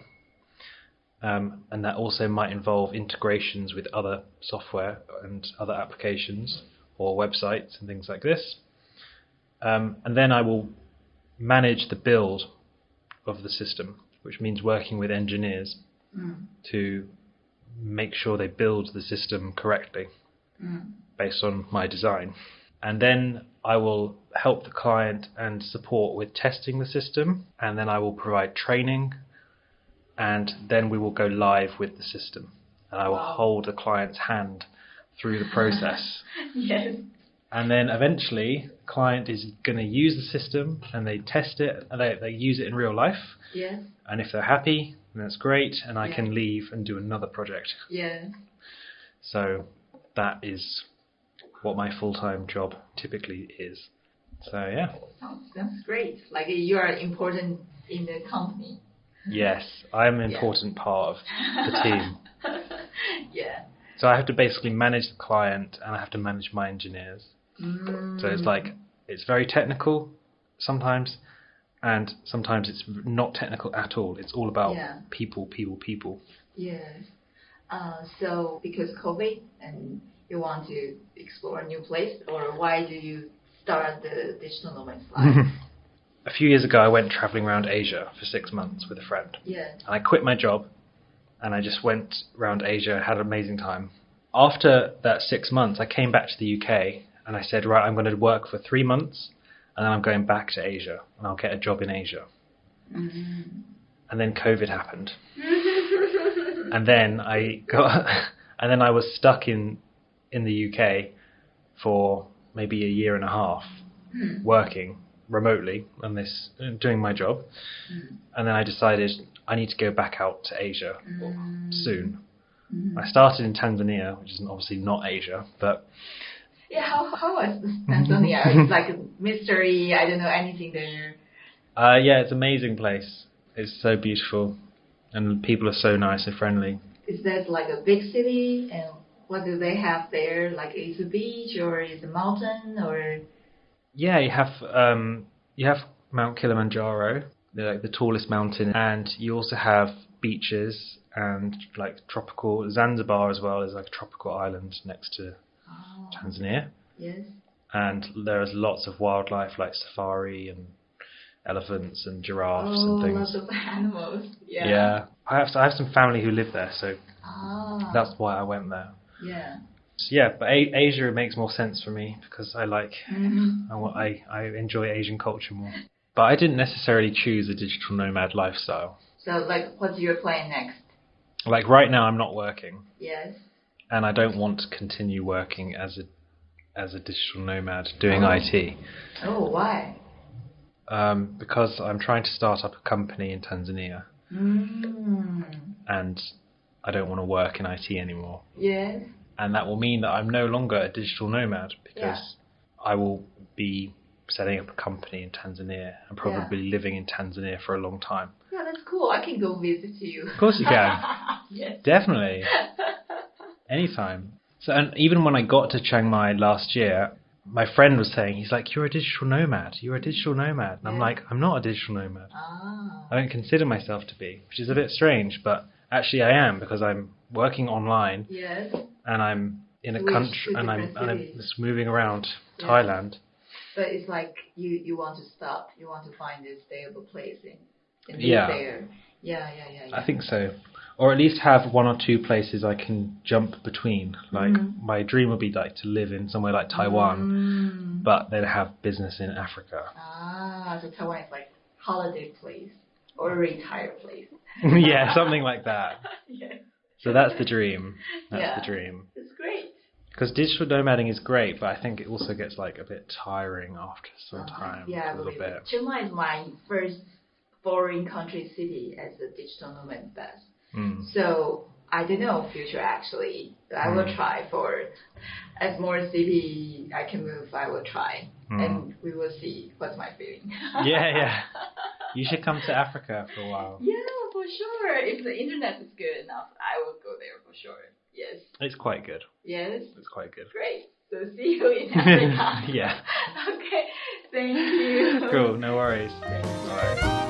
And that also might involve integrations with other software and other applications or websites and things like this. And then I will manage the build of the system, which means working with engineers to make sure they build the system correctly based on my design. And then I will help the client and support with testing the system, and then I will provide training, and then we will go live with the system. And I will hold the client's hand through the process. Yes. And then eventually, the client is going to use the system, and they test it, and they use it in real life. Yes. And if they're happy, then that's great, and I can leave and do another project. Yes. So that is what my full-time job typically is. So yeah. Sounds great. Like you are important in the company. Yes, I'm an important part of the team. Yeah. So I have to basically manage the client, and I have to manage my engineers. So it's like, it's very technical sometimes, and sometimes it's not technical at all. It's all about people. Yes. So because COVID and you want to explore a new place, or why do you start the digital nomad life? A few years ago, I went traveling around Asia for 6 months with a friend. Yeah. And I quit my job, and I just went around Asia, had an amazing time. After that 6 months, I came back to the UK, and I said, right, I'm going to work for 3 months, and then I'm going back to Asia, and I'll get a job in Asia. And then COVID happened. And then I was stuck in the UK for maybe a year and a half, working remotely on this, doing my job. And then I decided I need to go back out to Asia soon. I started in Tanzania, which is obviously not Asia, but yeah, how was Tanzania? It's like a mystery. I don't know anything there. Yeah, it's an amazing place. It's so beautiful, and people are so nice and friendly. Is that like a big city, and what do they have there? Like, is it a beach or is it a mountain or? Yeah, you have Mount Kilimanjaro, like the tallest mountain, and you also have beaches and like tropical Zanzibar as well as like a tropical island next to Tanzania. Yes. And there's lots of wildlife like safari and elephants and giraffes and things. Lots of animals. Yeah. Yeah. I have some family who live there, so that's why I went there. Yeah. So yeah, but Asia makes more sense for me because I like I enjoy Asian culture more. But I didn't necessarily choose a digital nomad lifestyle. So like, what's your plan next? Like right now, I'm not working. Yes. And I don't want to continue working as a digital nomad doing IT. Oh, why? Because I'm trying to start up a company in Tanzania. And I don't want to work in IT anymore. Yes. And that will mean that I'm no longer a digital nomad because I will be setting up a company in Tanzania and probably living in Tanzania for a long time. Yeah, that's cool. I can go visit you. Of course you can. Yes. Definitely. Anytime. So, and even when I got to Chiang Mai last year, my friend was saying, he's like, you're a digital nomad. You're a digital nomad. And I'm like, I'm not a digital nomad. I don't consider myself to be, which is a bit strange, but actually I am because I'm working online. Yes. And I'm in a country, and I'm just moving around Thailand. But it's like you want to stop. You want to find a stable place and live there. Yeah. I think so. Or at least have one or two places I can jump between. Like my dream would be like to live in somewhere like Taiwan, but then have business in Africa. So Taiwan is like holiday place or retire place. Yeah, something like that. Yes. So that's the dream. That's the dream. It's great. Because digital nomading is great, but I think it also gets like a bit tiring after some time. Yeah, a little bit. Chiang Mai is my first foreign country city as a digital nomad best. So I don't know future actually. I will try for as more city I can move. I will try, and we will see what's my feeling. Yeah. You should come to Africa for a while. Yeah, for sure. If the internet is good enough, I will go there for sure. Yes. It's quite good. Yes. It's quite good. Great. So see you in Africa. Yeah. Okay. Thank you. Cool. No worries. Thank you. All right.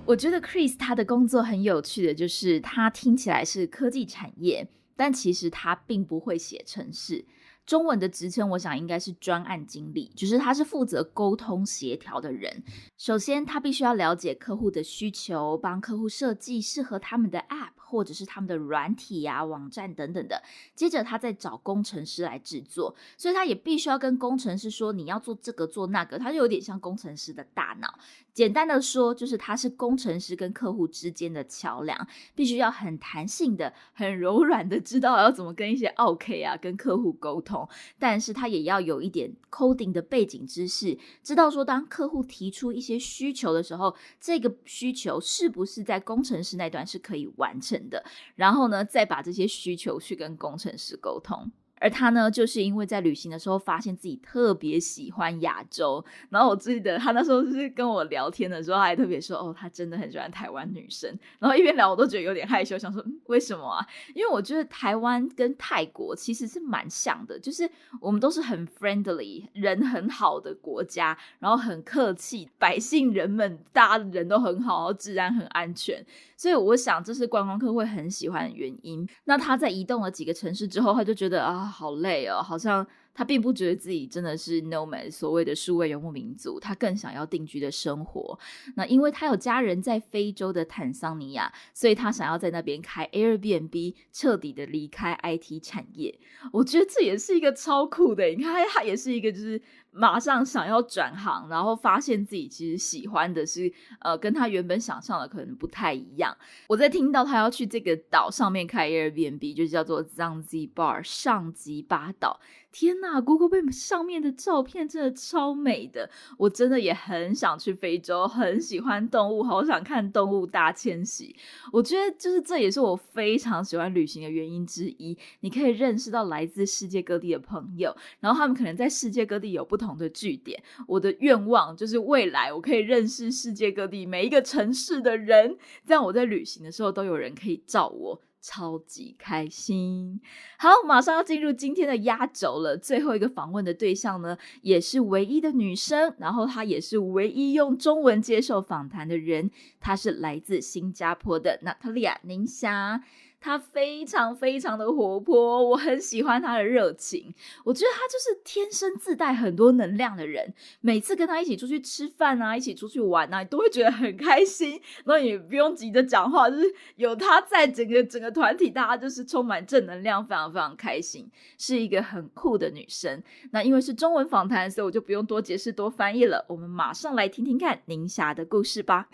我觉得 Chris 他的工作很有趣的就是他听起来是科技产业，但其实他并不会写程式。中文的职称我想应该是专案经理，就是他是负责沟通协调的人。首先他必须要了解客户的需求，帮客户设计适合他们的 App 或者是他们的软体啊、网站等等的，接着他再找工程师来制作，所以他也必须要跟工程师说你要做这个做那个，他就有点像工程师的大脑。简单的说就是他是工程师跟客户之间的桥梁，必须要很弹性的、很柔软的知道要怎么跟一些 OK 啊跟客户沟通，但是他也要有一点 coding 的背景知识，知道说当客户提出一些需求的时候，这个需求是不是在工程师那段是可以完成的，然后呢再把这些需求去跟工程师沟通。而他呢就是因为在旅行的时候发现自己特别喜欢亚洲，然后我记得他那时候就是跟我聊天的时候他还特别说他真的很喜欢台湾女生，然后一边聊我都觉得有点害羞，想说为什么啊？因为我觉得台湾跟泰国其实是蛮像的，就是我们都是很 friendly 人很好的国家，然后很客气，百姓人们大家人都很好，然后治安很安全，所以我想这是观光客会很喜欢的原因。那他在移动了几个城市之后，他就觉得好累哦，好像他并不觉得自己真的是 nomad 所谓的数位游牧民族，他更想要定居的生活。那因为他有家人在非洲的坦桑尼亚，所以他想要在那边开 airbnb， 彻底的离开 IT 产业。我觉得这也是一个超酷的，你看他也是一个就是马上想要转行，然后发现自己其实喜欢的是跟他原本想象的可能不太一样。我在听到他要去这个岛上面开 Airbnb， 就叫做 Zanzibar 上吉巴岛，天哪 Google Map 上面的照片真的超美的，我真的也很想去非洲，很喜欢动物，好想看动物大迁徙。我觉得就是这也是我非常喜欢旅行的原因之一，你可以认识到来自世界各地的朋友，然后他们可能在世界各地有不同的据点。我的愿望就是未来我可以认识世界各地每一个城市的人，这样我在旅行的时候都有人可以照我，超级开心。好，马上要进入今天的压轴了。最后一个访问的对象呢，也是唯一的女生，然后她也是唯一用中文接受访谈的人，她是来自新加坡的 Natalie 宁霞。她非常非常的活泼，我很喜欢她的热情，我觉得她就是天生自带很多能量的人，每次跟她一起出去吃饭啊，一起出去玩啊，你都会觉得很开心，然后也不用急着讲话，就是有她在整个团体大家就是充满正能量，非常非常开心，是一个很酷的女生。那因为是中文访谈，所以我就不用多解释多翻译了，我们马上来听听看宁霞的故事吧。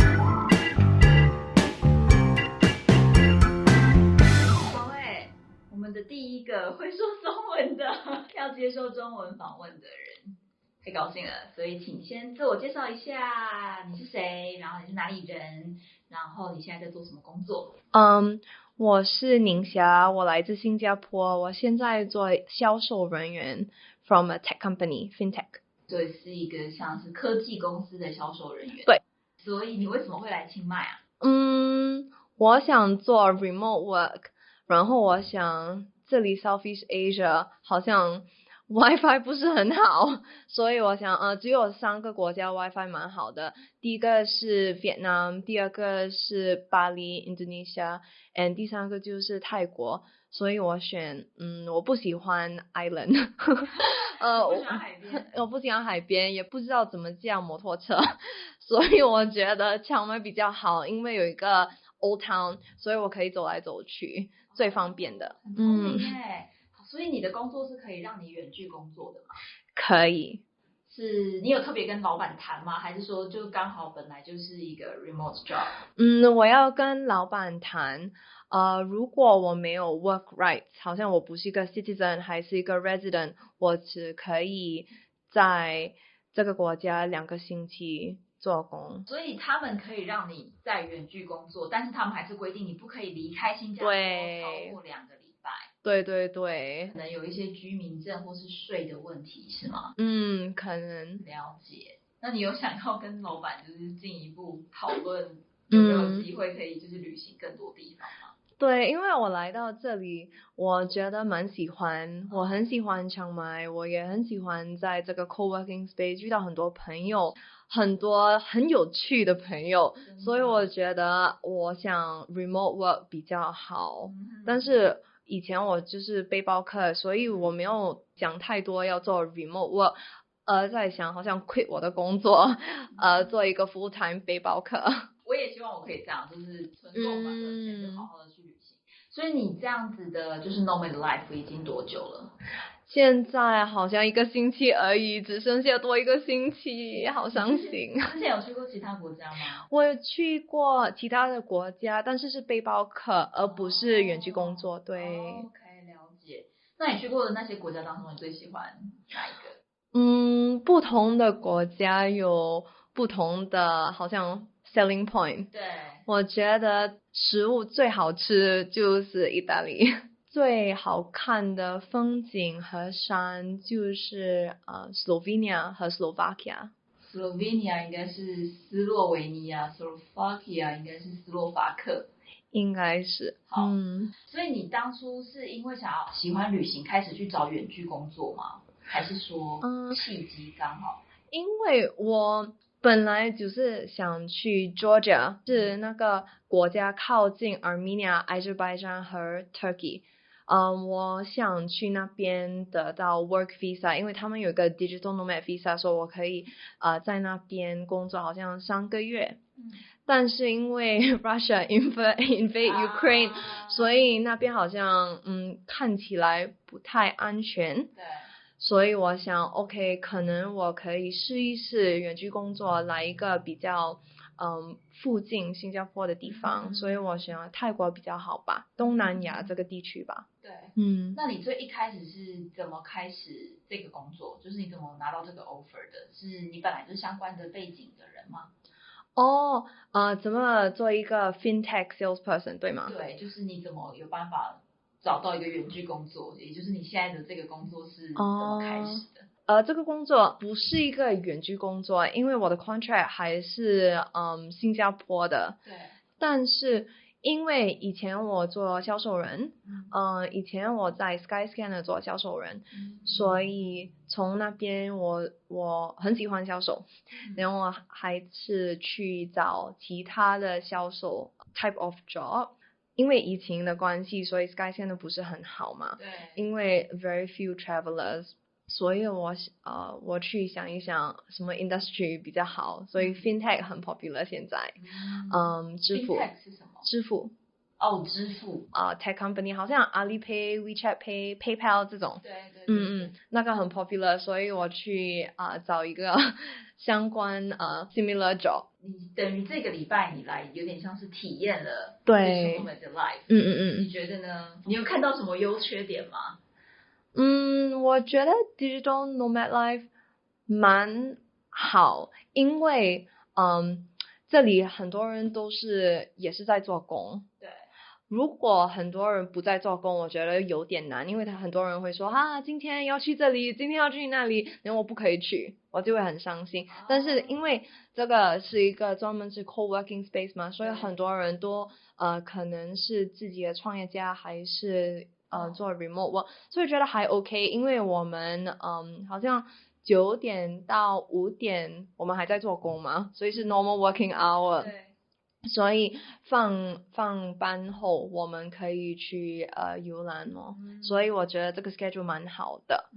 我们的第一个会说中文的要接受中文访问的人，太高兴了，所以请先自我介绍一下，你是谁，然后你是哪里人，然后你现在在做什么工作？我是宁霞，我来自新加坡，我现在做销售人员 from a tech company fintech， 所以是一个像是科技公司的销售人员。对，所以你为什么会来清迈啊？我想做 remote work，然后我想这里 Southeast Asia 好像 WiFi 不是很好，所以我想只有3个国家 WiFi 蛮好的，第一个是 Vietnam， 第二个是巴黎 Indonesia， and 第3个就是泰国，所以我选我不喜欢 island 我不喜欢海边，我不喜欢海边，也不知道怎么驾摩托车，所以我觉得清迈比较好，因为有一个 Old Town， 所以我可以走来走去，最方便的。很聪明耶。所以你的工作是可以让你远距工作的吗？可以。是你有特别跟老板谈吗？还是说就刚好本来就是一个 remote job？我要跟老板谈。如果我没有 work rights， 好像我不是一个 citizen 还是一个 resident， 我只可以在这个国家2个星期做工。所以他们可以让你在远距工作，但是他们还是规定你不可以离开新加坡超过2个礼拜。对对对，可能有一些居民证或是税的问题是吗？可能。了解。那你有想要跟老板就是进一步讨论有没有机会可以就是旅行更多地方吗？对，因为我来到这里，我觉得蛮喜欢，我很喜欢清迈，我也很喜欢在这个 coworking space 遇到很多朋友，很多很有趣的朋友，所以我觉得我想 remote work 比较好，但是以前我就是背包客，所以我没有想太多要做 remote work，在想好像 quit 我的工作，做一个 full time 背包客。我也希望我可以这样，就是存够满额钱就好好的去旅行。所以你这样子的就是 nomad life 已经多久了？现在好像1个星期而已，只剩下多1个星期，好伤心。之前有去过其他国家吗？我有去过其他的国家，但是是背包客，而不是远距工作。对。OK， 了解。那你去过的那些国家当中，你最喜欢哪一个？不同的国家有不同的好像 selling point。对。我觉得食物最好吃就是意大利。最好看的风景和山就是Slovenia 和 Slovakia。Slovenia 应该是斯洛维尼亚 ，Slovakia 应该是斯洛伐克。应该是。好。所以你当初是因为喜欢旅行开始去找远距工作吗？还是说契机刚好？因为我本来就是想去 Georgia， 是那个国家靠近 Armenia、Azerbaijan 和 Turkey。我想去那边得到 work visa， 因为他们有一个 digital nomad visa， 说我可以在那边工作好像3个月。但是因为 Russia invade Ukraine，所以那边好像看起来不太安全。对。所以我想 OK， 可能我可以试一试远距工作，来一个比较附近新加坡的地方。所以我想泰国比较好吧，东南亚这个地区吧。对。那你最一开始是怎么开始这个工作？就是你怎么拿到这个 offer 的？是你本来就是相关的背景的人吗？怎么做一个 fintech salesperson 对吗？对，就是你怎么有办法找到一个远距工作，也就是你现在的这个工作是怎么开始的？这个工作不是一个远距工作，因为我的 contract 还是新加坡的。对。但是因为以前我做销售人，以前我在 Skyscanner 做销售人，所以从那边我很喜欢销售，然后我还是去找其他的销售 type of job。因为疫情的关系，所以 Skyscanner 不是很好嘛。对。因为 very few travelers， 所以我去想一想什么 industry 比较好，所以 fintech 很 popular 现在。支付。fintech 是什么？支付。支付。tech company 好像 Alipay、WeChat Pay、PayPal 这种。对。那个很 popular， 所以我去找一个相关similar job。你等于这个礼拜你来有点像是体验了对 digital nomad 的 life。你觉得呢？你有看到什么优缺点吗？我觉得 digital nomad life 蛮好，因为这里很多人也是在做工。对。如果很多人不在做工，我觉得有点难，因为很多人会说今天要去这里，今天要去那里，然后我不可以去，我就会很伤心。但是因为这个是一个专门是 coworking space 嘛，所以很多人都可能是自己的创业家，还是做 remote work， 所以觉得还 OK， 因为我们好像9点到5点我们还在做工嘛，所以是 normal working hour。对。所以放班后我们可以去游览所以我觉得这个 schedule 蛮好的。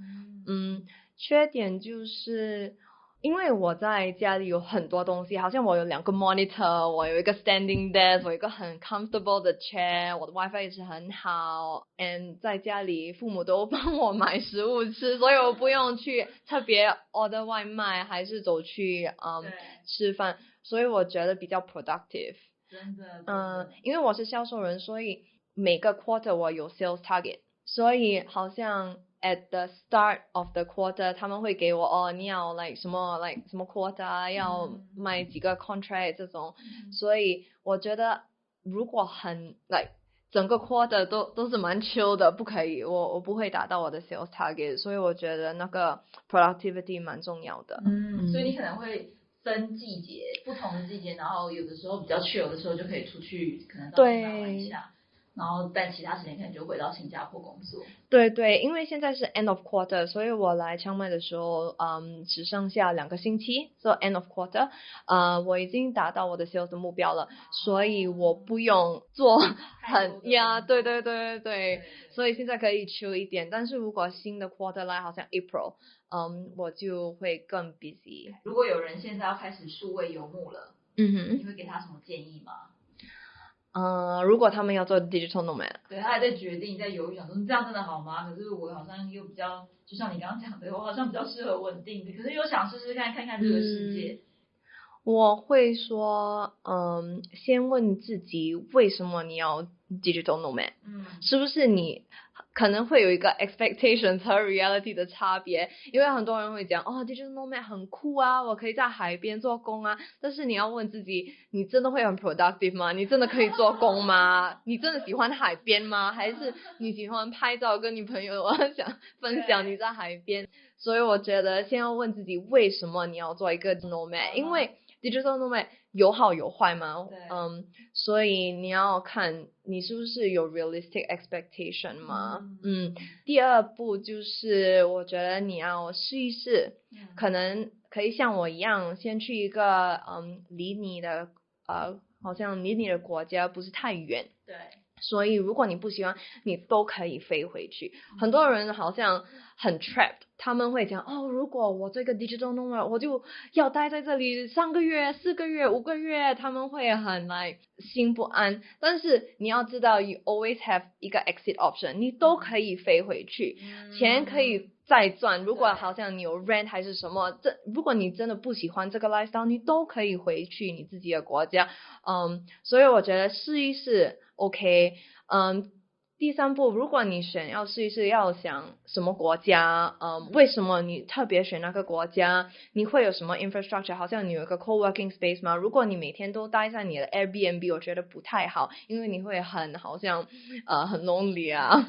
缺点就是因为我在家里有很多东西，好像我有2个 monitor， 我有一个 standing desk， 我有一个很 comfortable 的 chair， 我的 wifi 也是很好 and 在家里父母都帮我买食物吃，所以我不用去特别 order 外卖，还是走去吃饭，所以我觉得比较 productive。真的。因为我是销售人，所以每个 quarter 我有 sales target， 所以好像 at the start of the quarter 他们会给我你要什么 quota 要卖几个 contract 这种，所以我觉得如果很整个 quarter 都是蛮 chill 的，不可以，我不会达到我的 sales target， 所以我觉得那个 productivity 蛮重要的。所以你可能会分季节，不同的季节，然后有的时候比较 chill 的时候就可以出去，可能到处玩一下，然后但其他时间可能就回到新加坡工作。对，因为现在是 end of quarter， 所以我来清迈的时候只剩下2个星期 so end of quarter 我已经达到我的 sales 的目标了，所以我不用做很对，所以现在可以 chill 一点，但是如果新的 quarter 来好像 April我就会更 busy。 如果有人现在要开始数位游牧了，你会给他什么建议吗？如果他们要做 digital nomad， 对，他还在决定，在犹豫，想说这样真的好吗？可是我好像又比较，就像你刚刚讲的，我好像比较适合稳定的，可是又想试试看看这个世界。我会说先问自己为什么你要 digital nomad，是不是你可能会有一个 expectations 和 reality 的差别，因为很多人会讲digital nomad 很酷啊，我可以在海边做工啊，但是你要问自己，你真的会很 productive 吗？你真的可以做工吗？你真的喜欢海边吗？还是你喜欢拍照跟你朋友想分享你在海边？所以我觉得先要问自己为什么你要做一个 nomad，因为 digital nomad 有好有坏嘛，所以你要看你是不是有 realistic expectation 嘛。第二步就是我觉得你要试一试，可能可以像我一样先去一个离你的好像离你的国家不是太远，对，所以如果你不喜欢你都可以飞回去。很多人好像很 trapped， 他们会讲如果我这个 digital nomad 我就要待在这里3个月4个月5个月，他们会很心不安，但是你要知道 you always have 一个 exit option， 你都可以飞回去，钱可以再赚，如果好像你有 rent 还是什么，如果你真的不喜欢这个 lifestyle 你都可以回去你自己的国家。所以我觉得试一试 OK。第三步，如果你选要试一试，要想什么国家，为什么你特别选那个国家，你会有什么 infrastructure， 好像你有一个 coworking space 吗？如果你每天都待在你的 airbnb 我觉得不太好，因为你会好像很 lonely 啊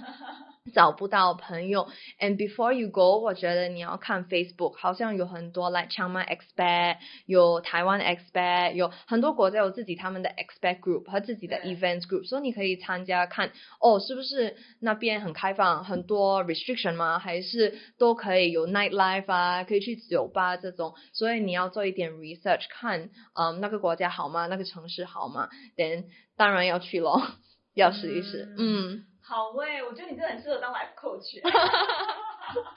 找不到朋友。 and before you go 我觉得你要看 Facebook， 好像有很多清迈 expat， 有台湾 expat， 有很多国家有自己他们的 expat group 和自己的 events group， 所以你可以参加看是不是那边很开放，很多 restriction 吗？还是都可以有 nightlife 啊，可以去酒吧这种，所以你要做一点 research 看那个国家好吗？那个城市好吗？ then 当然要去咯要试一试。好我觉得你真的很适合当 life coach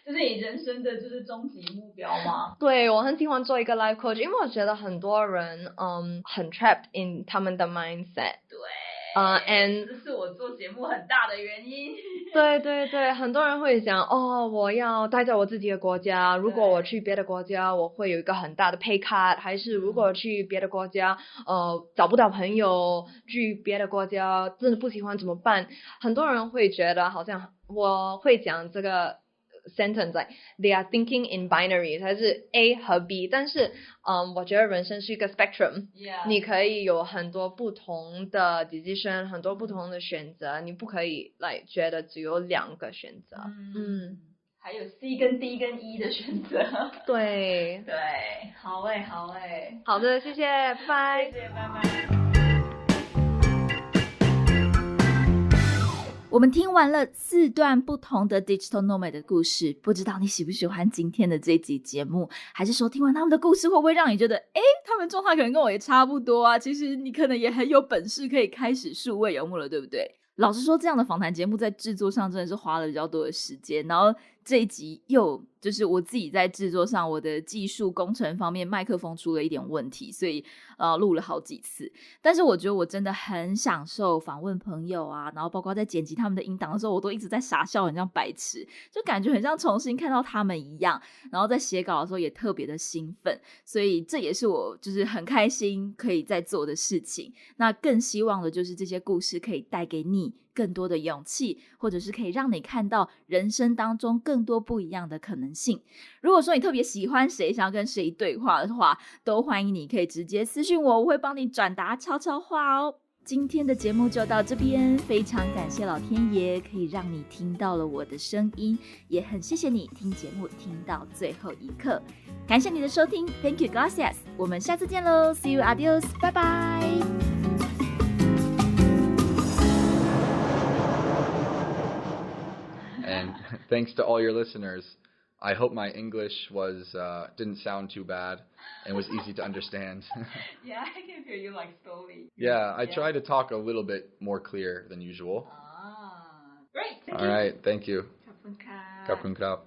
这是你人生的就是终极目标吗？对，我很喜欢做一个 life coach， 因为我觉得很多人很 trapped in 他们的 mindset。 对and 这是我做节目很大的原因。对，很多人会想我要待在我自己的国家，如果我去别的国家我会有一个很大的 pay cut， 还是如果去别的国家找不到朋友，去别的国家真的不喜欢怎么办？很多人会觉得好像我会讲这个sentence they are thinking in binaries， 还是 A 和 B， 但是我觉得人生是一个 spectrum， 你可以有很多不同的 decision， 很多不同的选择，你不可以觉得只有2个选择。还有 C 跟 D 跟 E 的选择。对，好好的，谢谢，拜拜。谢谢，拜拜。我们听完了4段不同的 digital nomad 的故事，不知道你喜不喜欢今天的这集节目，还是说听完他们的故事会不会让你觉得他们状态可能跟我也差不多啊，其实你可能也很有本事可以开始数位游牧了，对不对？老实说，这样的访谈节目在制作上真的是花了比较多的时间，然后这一集又就是我自己在制作上，我的技术工程方面麦克风出了一点问题，所以录了好几次。但是我觉得我真的很享受访问朋友啊，然后包括在剪辑他们的音档的时候，我都一直在傻笑，很像白痴，就感觉很像重新看到他们一样。然后在写稿的时候也特别的兴奋，所以这也是我就是很开心可以在做的事情。那更希望的就是这些故事可以带给你更多的勇气，或者是可以让你看到人生当中更多不一样的可能性。如果说你特别喜欢谁，想要跟谁对话的话，都欢迎你可以直接私讯我，我会帮你转达悄悄话哦。今天的节目就到这边，非常感谢老天爷可以让你听到了我的声音，也很谢谢你听节目听到最后一刻，感谢你的收听 Thank you, gracias， 我们下次见咯 See you, adios， 拜拜。And thanks to all your listeners. I hope my English was didn't sound too bad and was easy to understand. Yeah, I can hear you like slowly. Yeah, I try to talk a little bit more clear than usual. Great. Thank All you. right, thank you. ขอบคุณค่ะ Kapun krap.